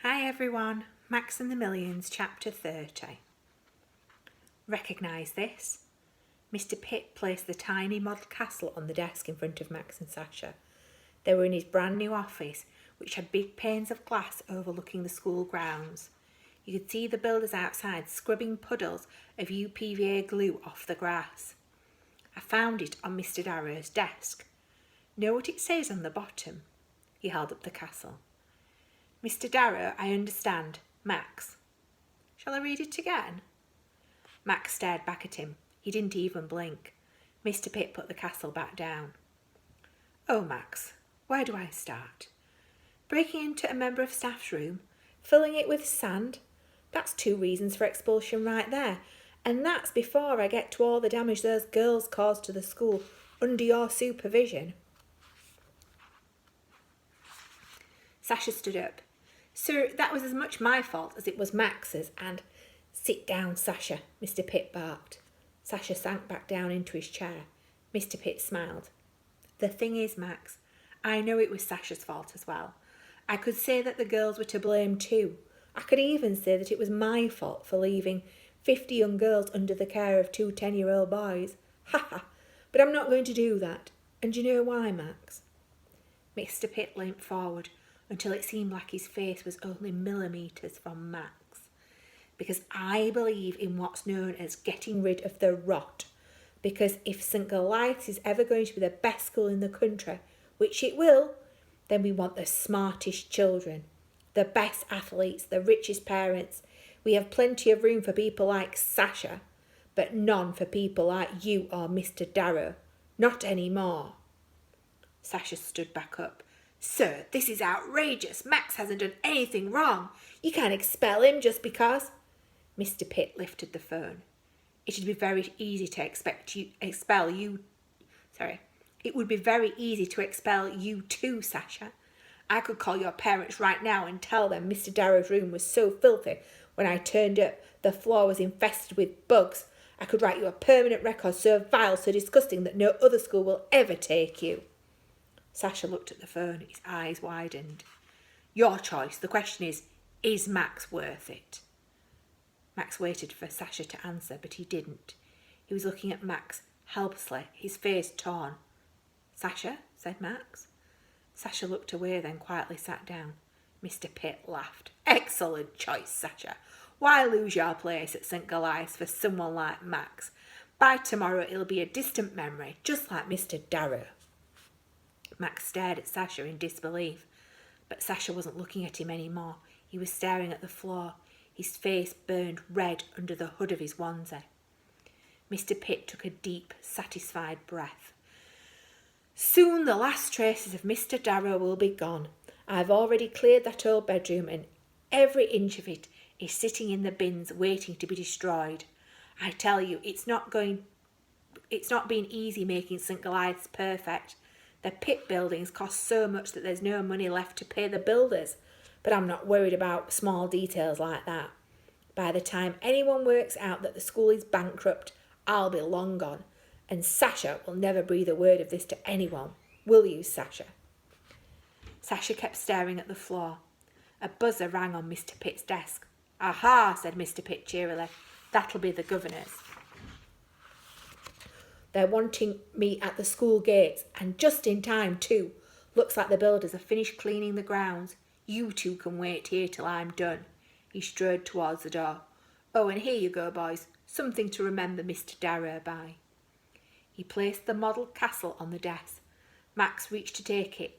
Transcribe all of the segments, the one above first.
Hi everyone, Max and the Millions, chapter 30. Recognise this? Mr. Pitt placed the tiny model castle on the desk in front of Max and Sasha. They were in his brand new office, which had big panes of glass overlooking the school grounds. You could see the builders outside scrubbing puddles of UPVA glue off the grass. I found it on Mr. Darrow's desk. Know what it says on the bottom? He held up the castle. Mr. Darrow, I understand. Max. Shall I read it again? Max stared back at him. He didn't even blink. Mr. Pitt put the castle back down. Oh, Max, where do I start? Breaking into a member of staff's room, filling it with sand? That's 2 reasons for expulsion right there. And that's before I get to all the damage those girls caused to the school under your supervision. Sasha stood up. Sir, that was as much my fault as it was Max's, and... Sit down, Sasha, Mr. Pitt barked. Sasha sank back down into his chair. Mr. Pitt smiled. The thing is, Max, I know it was Sasha's fault as well. I could say that the girls were to blame too. I could even say that it was my fault for leaving 50 young girls under the care of 2 10-year-old boys. Ha ha! But I'm not going to do that. And do you know why, Max? Mr. Pitt leant forward until it seemed like his face was only millimetres from Max. Because I believe in what's known as getting rid of the rot. Because if St. Goliath's is ever going to be the best school in the country, which it will, then we want the smartest children, the best athletes, the richest parents. We have plenty of room for people like Sasha, but none for people like you or Mr. Darrow. Not anymore. Sasha stood back up. Sir, this is outrageous. Max hasn't done anything wrong. You can't expel him just because... Mr. Pitt lifted the phone. It would be very easy to expel you too, Sasha. I could call your parents right now and tell them Mr. Darrow's room was so filthy when I turned up, the floor was infested with bugs. I could write you a permanent record so vile, so disgusting that no other school will ever take you. Sasha looked at the phone, his eyes widened. Your choice. The question is Max worth it? Max waited for Sasha to answer, but he didn't. He was looking at Max helplessly, his face torn. Sasha, said Max. Sasha looked away, then quietly sat down. Mr. Pitt laughed. Excellent choice, Sasha. Why lose your place at St. Goliath's for someone like Max? By tomorrow it'll be a distant memory, just like Mr. Darrow. Max stared at Sasha in disbelief, but Sasha wasn't looking at him anymore. He was staring at the floor. His face burned red under the hood of his onesie. Mr. Pitt took a deep, satisfied breath. Soon the last traces of Mr. Darrow will be gone. I've already cleared that old bedroom and every inch of it is sitting in the bins waiting to be destroyed. I tell you, it's not been easy making St. Goliath's perfect. The pit buildings cost so much that there's no money left to pay the builders. But I'm not worried about small details like that. By the time anyone works out that the school is bankrupt, I'll be long gone. And Sasha will never breathe a word of this to anyone. Will you, Sasha? Sasha kept staring at the floor. A buzzer rang on Mr. Pitt's desk. Aha, said Mr. Pitt cheerily. That'll be the governor's. They're wanting me at the school gates, and just in time too. Looks like the builders have finished cleaning the grounds. You two can wait here till I'm done. He strode towards the door. Oh, and here you go, boys. Something to remember Mr. Darrow by. He placed the model castle on the desk. Max reached to take it.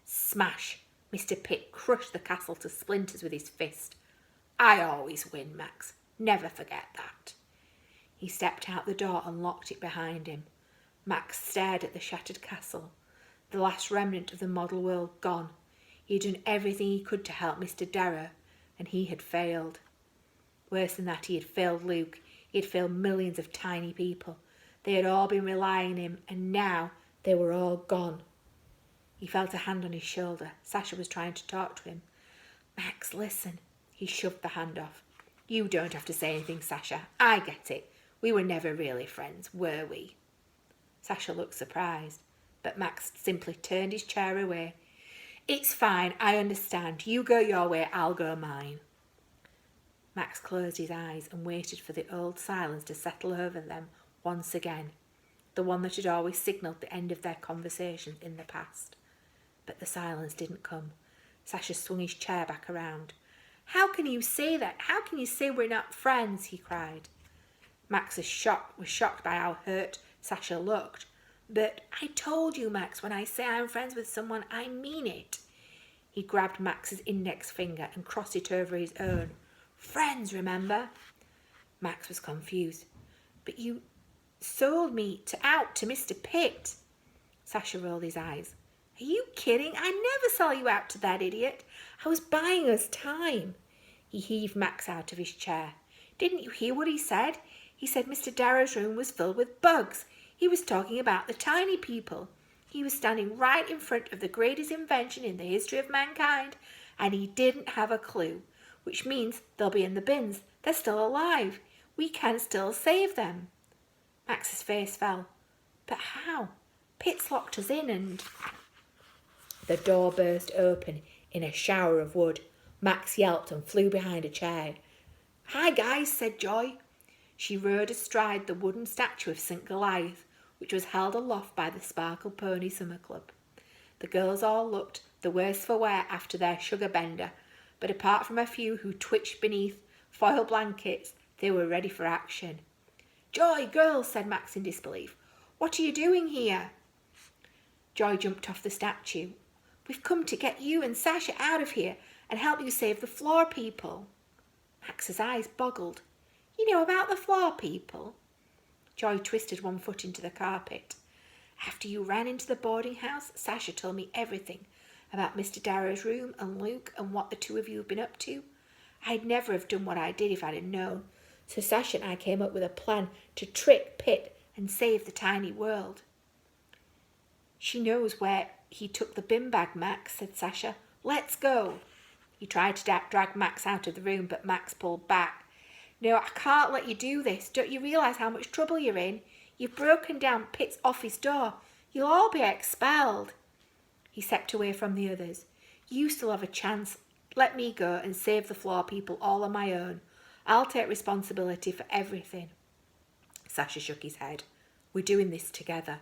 Smash! Mr. Pitt crushed the castle to splinters with his fist. I always win, Max. Never forget that. He stepped out the door and locked it behind him. Max stared at the shattered castle. The last remnant of the model world gone. He had done everything he could to help Mr. Darrow, and he had failed. Worse than that, he had failed Luke. He had failed millions of tiny people. They had all been relying on him, and now they were all gone. He felt a hand on his shoulder. Sasha was trying to talk to him. Max, listen. He shoved the hand off. You don't have to say anything, Sasha. I get it. We were never really friends, were we? Sasha looked surprised, but Max simply turned his chair away. It's fine, I understand. You go your way, I'll go mine. Max closed his eyes and waited for the old silence to settle over them once again, the one that had always signalled the end of their conversations in the past. But the silence didn't come. Sasha swung his chair back around. How can you say that? How can you say we're not friends? He cried. Max was shocked by how hurt Sasha looked. But I told you, Max, when I say I'm friends with someone, I mean it. He grabbed Max's index finger and crossed it over his own. Friends, remember? Max was confused. But you sold me out to Mr. Pitt. Sasha rolled his eyes. Are you kidding? I never sold you out to that idiot. I was buying us time. He heaved Max out of his chair. Didn't you hear what he said? He said Mr. Darrow's room was filled with bugs. He was talking about the tiny people. He was standing right in front of the greatest invention in the history of mankind, and he didn't have a clue, which means they'll be in the bins. They're still alive. We can still save them. Max's face fell. But how? Pitt's locked us in and... The door burst open in a shower of wood. Max yelped and flew behind a chair. Hi, guys, said Joy. She rode astride the wooden statue of St. Goliath, which was held aloft by the Sparkle Pony Summer Club. The girls all looked the worse for wear after their sugar bender, but apart from a few who twitched beneath foil blankets, they were ready for action. Joy, girls, said Max in disbelief. What are you doing here? Joy jumped off the statue. We've come to get you and Sasha out of here and help you save the floor people. Max's eyes boggled. You know about the floor people? Joy twisted one foot into the carpet. After you ran into the boarding house, Sasha told me everything about Mr. Darrow's room and Luke and what the two of you have been up to. I'd never have done what I did if I'd have known. So Sasha and I came up with a plan to trick Pitt and save the tiny world. She knows where he took the bin bag, Max, said Sasha. Let's go. He tried to drag Max out of the room, but Max pulled back. No, I can't let you do this. Don't you realise how much trouble you're in? You've broken down Pitt's office door. You'll all be expelled. He stepped away from the others. You still have a chance. Let me go and save the floor people all on my own. I'll take responsibility for everything. Sasha shook his head. We're doing this together.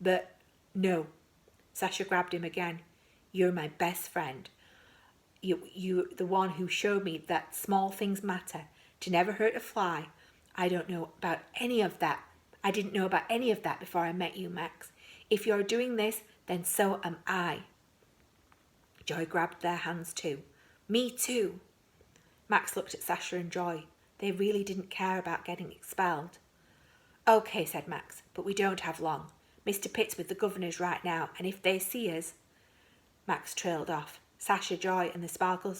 But no. Sasha grabbed him again. You're my best friend. You're the one who showed me that small things matter, to never hurt a fly. I don't know about any of that. I didn't know about any of that before I met you, Max. If you're doing this, then so am I. Joy grabbed their hands too. Me too. Max looked at Sasha and Joy. They really didn't care about getting expelled. Okay, said Max, but we don't have long. Mr. Pitt's with the governors right now, and if they see us... Max trailed off. Sasha, Joy and the Sparkle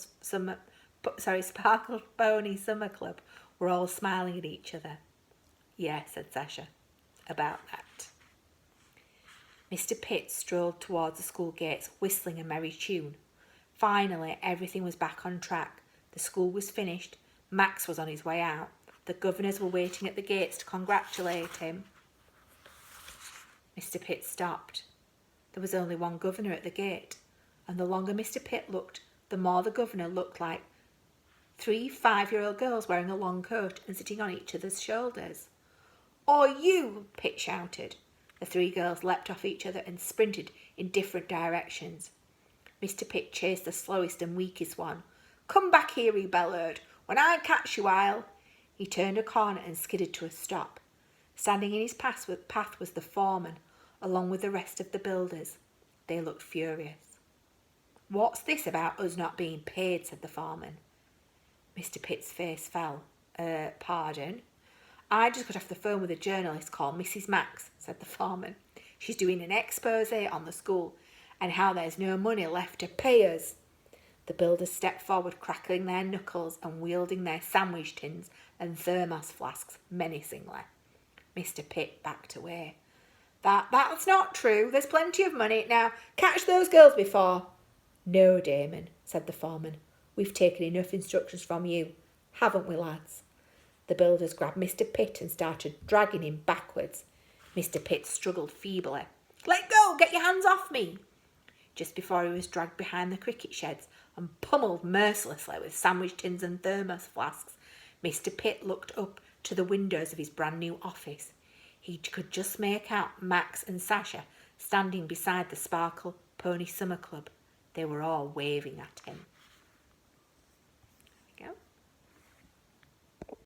Pony Summer Club were all smiling at each other. Yeah, said Sasha, about that. Mr. Pitt strolled towards the school gates, whistling a merry tune. Finally, everything was back on track. The school was finished. Max was on his way out. The governors were waiting at the gates to congratulate him. Mr. Pitt stopped. There was only one governor at the gate, and the longer Mr. Pitt looked, the more the governor looked like 3 5-year-old girls wearing a long coat and sitting on each other's shoulders. Or you, Pitt shouted. The 3 girls leapt off each other and sprinted in different directions. Mr. Pitt chased the slowest and weakest one. Come back here, he bellowed. When I catch you, I'll... He turned a corner and skidded to a stop. Standing in his path was the foreman, along with the rest of the builders. They looked furious. What's this about us not being paid, said the foreman. Mr. Pitt's face fell. Pardon? I just got off the phone with a journalist called Mrs. Max, said the foreman. She's doing an expose on the school and how there's no money left to pay us. The builders stepped forward, crackling their knuckles and wielding their sandwich tins and thermos flasks menacingly. Mr. Pitt backed away. That's not true. There's plenty of money. Now, catch those girls before... No, Damon, said the foreman. We've taken enough instructions from you. Haven't we, lads? The builders grabbed Mr. Pitt and started dragging him backwards. Mr. Pitt struggled feebly. Let go! Get your hands off me! just before he was dragged behind the cricket sheds and pummelled mercilessly with sandwich tins and thermos flasks, Mr. Pitt looked up to the windows of his brand new office. He could just make out Max and Sasha standing beside the Sparkle Pony Summer Club. They were all waving at him.